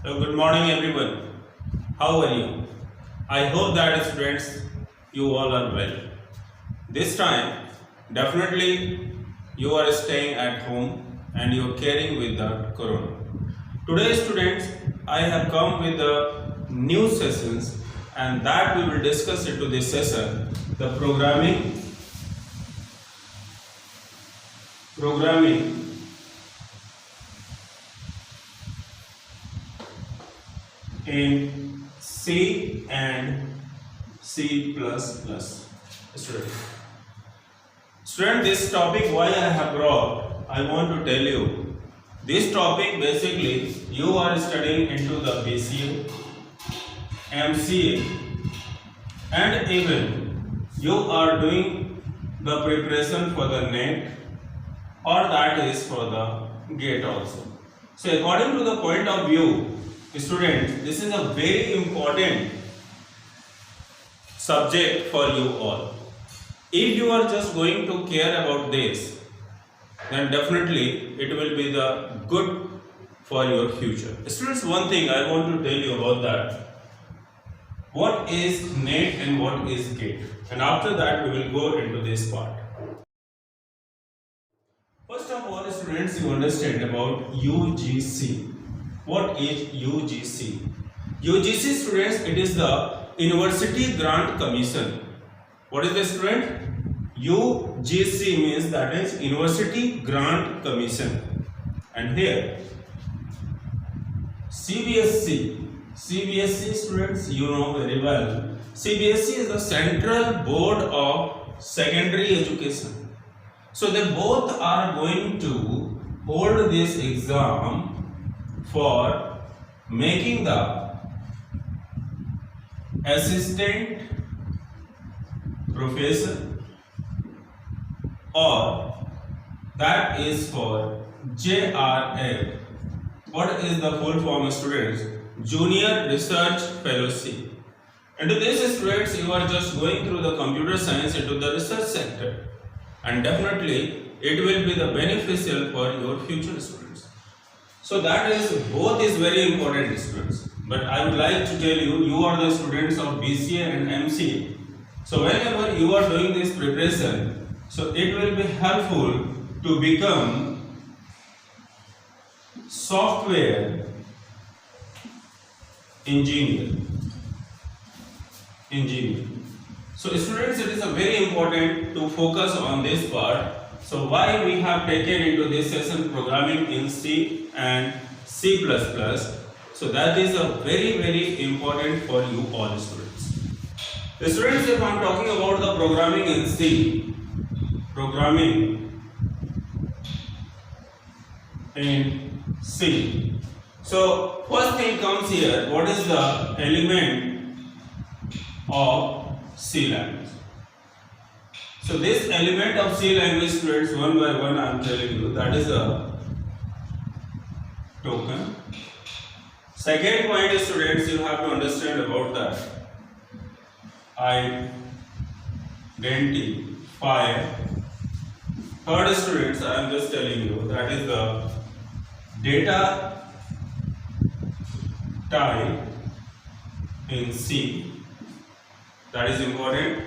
Good morning, everyone. How are you? I hope that students, you all are well. This time, definitely you are staying at home and you are caring with the corona. Today, students, I have come with the new sessions and that we will discuss into this session the programming in C and C++. Student, this topic why I have brought, I want to tell you. This topic basically you are studying into the BCA, MCA, and even you are doing the preparation for the NET or that is for the GATE also. So according to the point of view, students, this is a very important subject for you all. If you are just going to care about this, then definitely it will be the good for your future. Students, one thing I want to tell you about that. What is NET and what is GATE? And after that we will go into this part. First of all, students, you understand about UGC. What is UGC? UGC, students, it is the University Grant Commission. What is the student? UGC means that is University Grant Commission. And here CBSE students, you know very well. CBSE is the Central Board of Secondary Education. So they both are going to hold this exam for making the assistant professor, or that is for JRF. What is the full form, students? Junior Research Fellowship. And to this, students, you are just going through the computer science into the research sector, and definitely it will be the beneficial for your future students. So that is both is very important, students. But I would like to tell you, you are the students of BCA and MCA. So whenever you are doing this preparation, so it will be helpful to become software engineer. So students, it is a very important to focus on this part. So why we have taken into this session programming in C and C++. So that is a very important for you all students. The students, if I am talking about the programming in C, So first thing comes here, what is the element of C language? So this element of C language, students, one by one I am telling you, that is a token. Second point is, students, you have to understand about that. Identifier. Third, students, I am just telling you, that is the data type in C. That is important.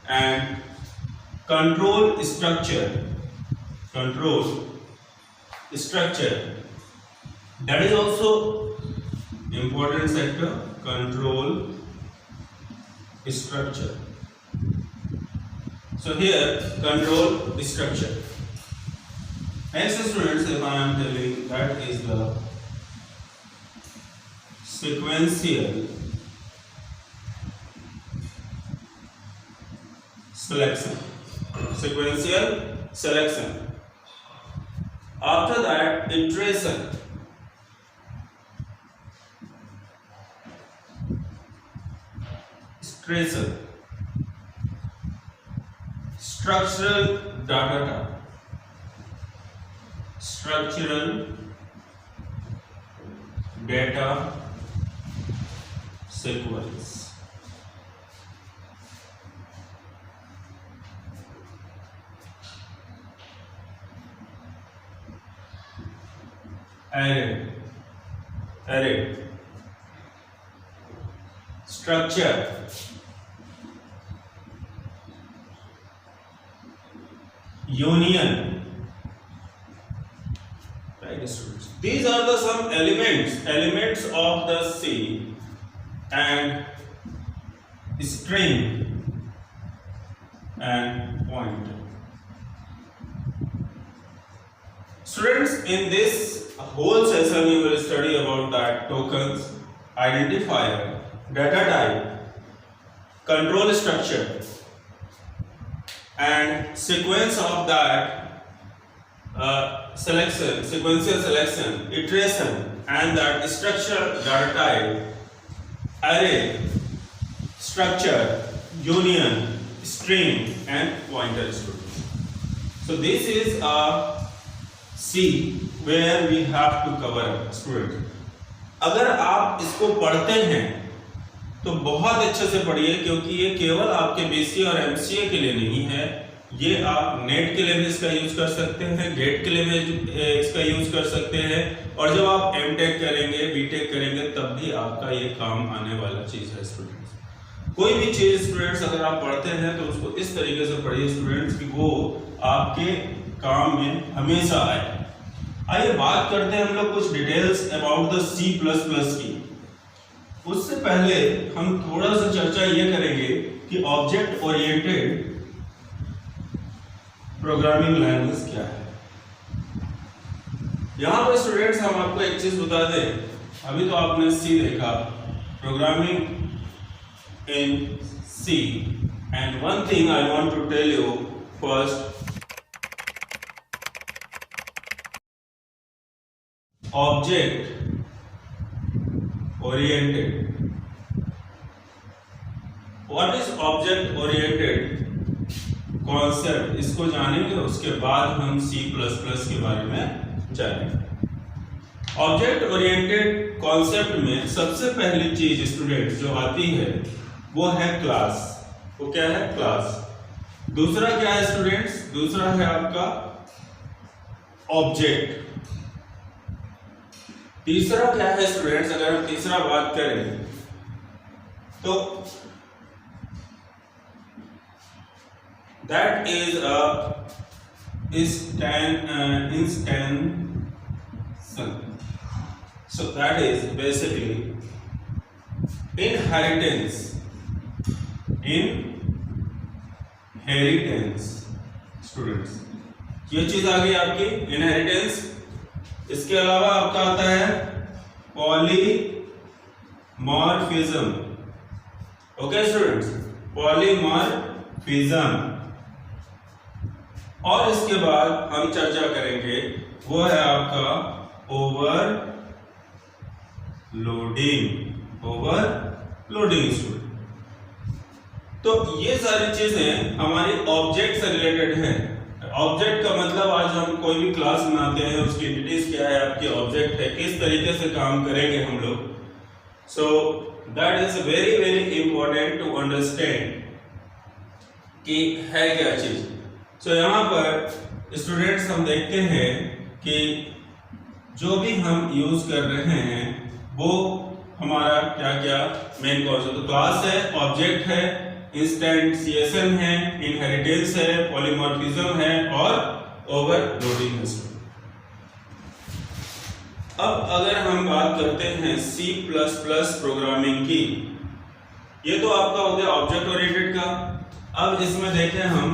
And control structure. That is also important sector. Control structure. So here control structure. Next, students, if I am telling, that is the sequential selection. After that, iteration. Structural data sequence. Array. structure, union. Right, students? These are the some elements of the C and string and pointer. Students, in this whole session you will study about that tokens, identifier, data type, control structure, and sequence of that sequential selection, iteration, and that structure, data type, array, structure, union, string, and pointer. So this is a C where we have to cover student. अगर आप इसको पढ़ते हैं तो बहुत अच्छे से पढ़िए, क्योंकि ये केवल आपके बीसीए और एमसीए के लिए नहीं है, ये आप नेट के लिए भी इसका यूज कर सकते हैं, गेट के लिए भी इसका यूज कर सकते हैं, और जब आप एमटेक करेंगे, बीटेक करेंगे, तब भी आपका ये काम आने वाला चीज है स्टूडेंट्स। कोई भी चीज स्टूडेंट्स अगर आप पढ़ते हैं तो उसको इस तरीके से पढ़िए स्टूडेंट्स कि वो आपके काम में हमेशा आए। आइए बात करते हैं हम लोग कुछ डिटेल्स अबाउट द C++ की। उससे पहले हम थोड़ा सा चर्चा ये करेंगे कि ऑब्जेक्ट ओरिएंटेड प्रोग्रामिंग लैंग्वेज क्या है। यहां पर स्टूडेंट्स हम आपको एक चीज बता दें, अभी तो आपने सी देखा, programming in C, and one thing I want to tell you first, object oriented. What is object oriented concept, इसको जानेंगे, उसके बाद हम C++ के बारे में जानेंगे। ऑब्जेक्ट ओरिएंटेड कॉन्सेप्ट में सबसे पहली चीज स्टूडेंट जो आती है वो है क्लास। वो क्या है? क्लास। दूसरा क्या है स्टूडेंट्स? दूसरा है आपका ऑब्जेक्ट। तीसरा क्या है स्टूडेंट्स? अगर हम तीसरा बात करें तो that is a instance. So that is basically inheritance students। ये चीज आ गई आपकी इनहेरिटेंस। इसके अलावा आपका आता है पॉलीमॉर्फिज्म। Okay students, polymorphism. और इसके बाद हम चर्चा करेंगे वो है आपका ओवरलोडिंग स्टूडेंट। तो ये सारी चीजें हमारी ऑब्जेक्ट से रिलेटेड हैं। ऑब्जेक्ट का मतलब आज हम कोई भी क्लास बनाते हैं, उसकी एंटिटीज क्या है, आपकी ऑब्जेक्ट है, किस तरीके से काम करेंगे हम लोग। So that is very very important to understand कि है क्या चीज। सो यहाँ पर स्टूडेंट्स हम देखते हैं कि जो भी हम यूज कर रहे हैं वो हमारा क्या क्या मेन कॉन्सेप्ट, तो क्लास है, ऑब्जेक्ट है, इंस्टेंशिएशन है, इनहेरिटेंस है, पॉलीमॉर्फिज्म है और ओवरलोडिंग है। अब अगर हम बात करते हैं C++ प्रोग्रामिंग की, ये तो आपका हो गया ऑब्जेक्ट ओरिएंटेड का। अब इसमें देखें हम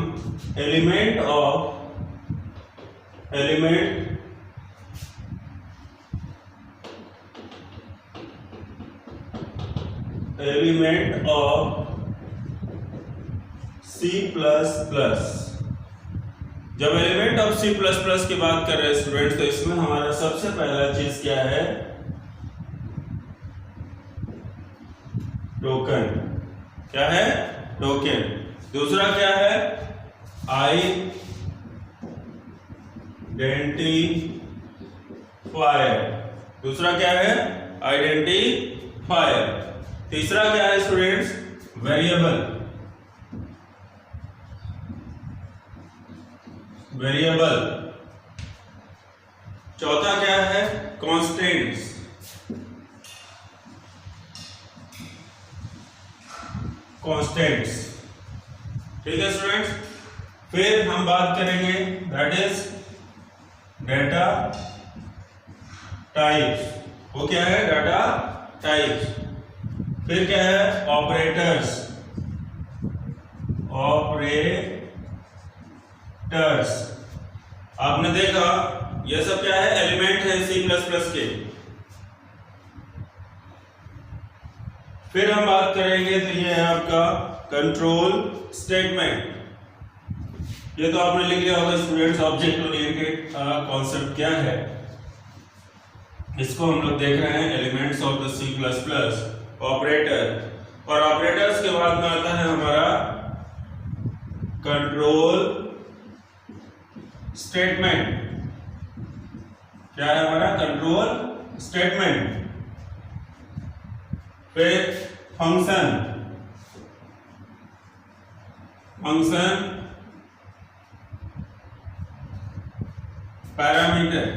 एलिमेंट ऑफ C++। जब एलिमेंट ऑफ C++ की बात कर रहे हैं स्टूडेंट, तो इसमें हमारा सबसे पहला चीज क्या है? टोकन। क्या है? टोकन। दूसरा क्या है? आइडेंटिफायर। दूसरा क्या है? आइडेंटिफायर। तीसरा क्या है स्टूडेंट्स? वेरिएबल। चौथा क्या है? कांस्टेंट्स। कॉन्स्टेंट्स। ठीक है स्टूडेंट्स, फिर हम बात करेंगे दैट इज डाटा टाइप्स। वो क्या है? Data types. फिर क्या है? ऑपरेटर्स। ऑपरेटर्स आपने देखा ये सब क्या है? एलिमेंट है C++ के। फिर हम बात करेंगे तो ये है आपका कंट्रोल स्टेटमेंट। ये तो आपने लिख लिया होगा स्टूडेंट्स, ऑब्जेक्ट ओरिएंटेड कॉन्सेप्ट क्या है, इसको हम लोग देख रहे हैं elements of the C++ operator. और ऑपरेटर्स के बाद में आता है हमारा कंट्रोल स्टेटमेंट। क्या है हमारा? Control statement. फिर फंक्शन पैरामीटर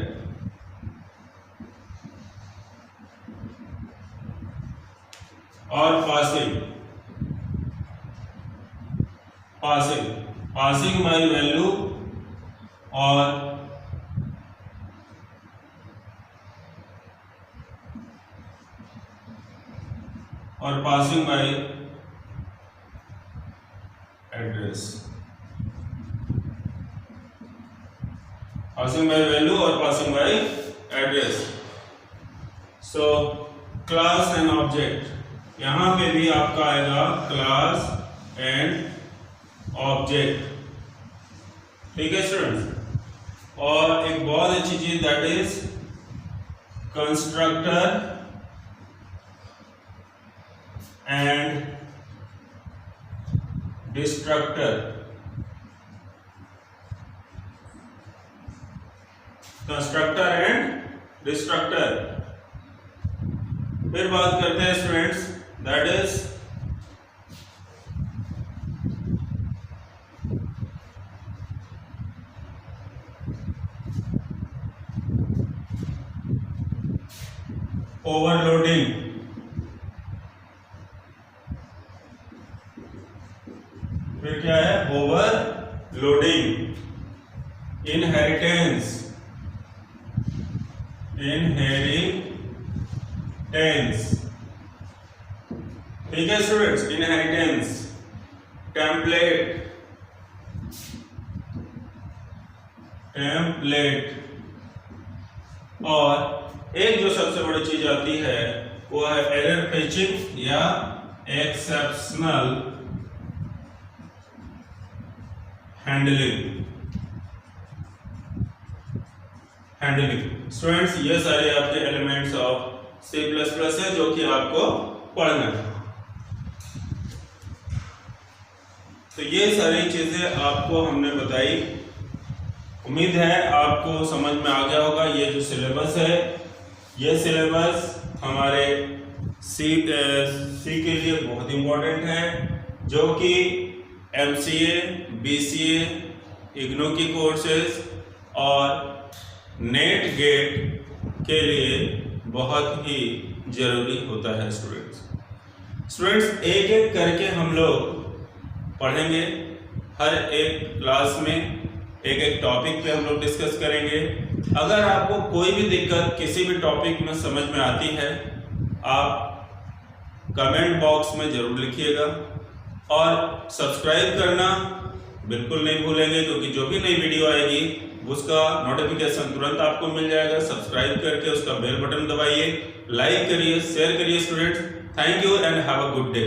और पासिंग बाय वैल्यू और passing by address. Passing by value और passing by address. So class and object, यहां पे भी आपका आएगा क्लास एंड ऑब्जेक्ट। ठीक है स्टूडेंट्स, और एक बहुत अच्छी चीज that is constructor and destructor. Constructor and destructor. फिर बात करते हैं स्टूडेंट्स दैट इज ओवरलोडिंग। फिर क्या है? ओवरलोडिंग। इनहेरिटेंस ठीक है स्टूडेंट्स, इनहेरिटेंस। टेम्पलेट और एक जो सबसे बड़ी चीज आती है वो है एरर फेचिंग या एक्सेप्शनल हैंडलिंग। स्टूडेंट्स, ये सारे आपके एलिमेंट्स ऑफ C++ है जो कि आपको पढ़ना है। तो ये सारी चीजें आपको हमने बताई। उम्मीद है आपको समझ में आ गया होगा। ये जो सिलेबस है, ये सिलेबस हमारे सी के लिए बहुत इंपॉर्टेंट है, जो कि MCA, BCA, इग्नू की कोर्सेज और नेट गेट के लिए बहुत ही जरूरी होता है स्टूडेंट्स। एक एक करके हम लोग पढ़ेंगे। हर एक क्लास में एक एक टॉपिक पे हम लोग डिस्कस करेंगे। अगर आपको कोई भी दिक्कत किसी भी टॉपिक में समझ में आती है, आप कमेंट बॉक्स में जरूर लिखिएगा और सब्सक्राइब करना बिल्कुल नहीं भूलेंगे, क्योंकि जो भी नई वीडियो आएगी उसका नोटिफिकेशन तुरंत आपको मिल जाएगा। सब्सक्राइब करके उसका बेल बटन दबाइए, लाइक करिए, शेयर करिए students. Thank you and have a good day.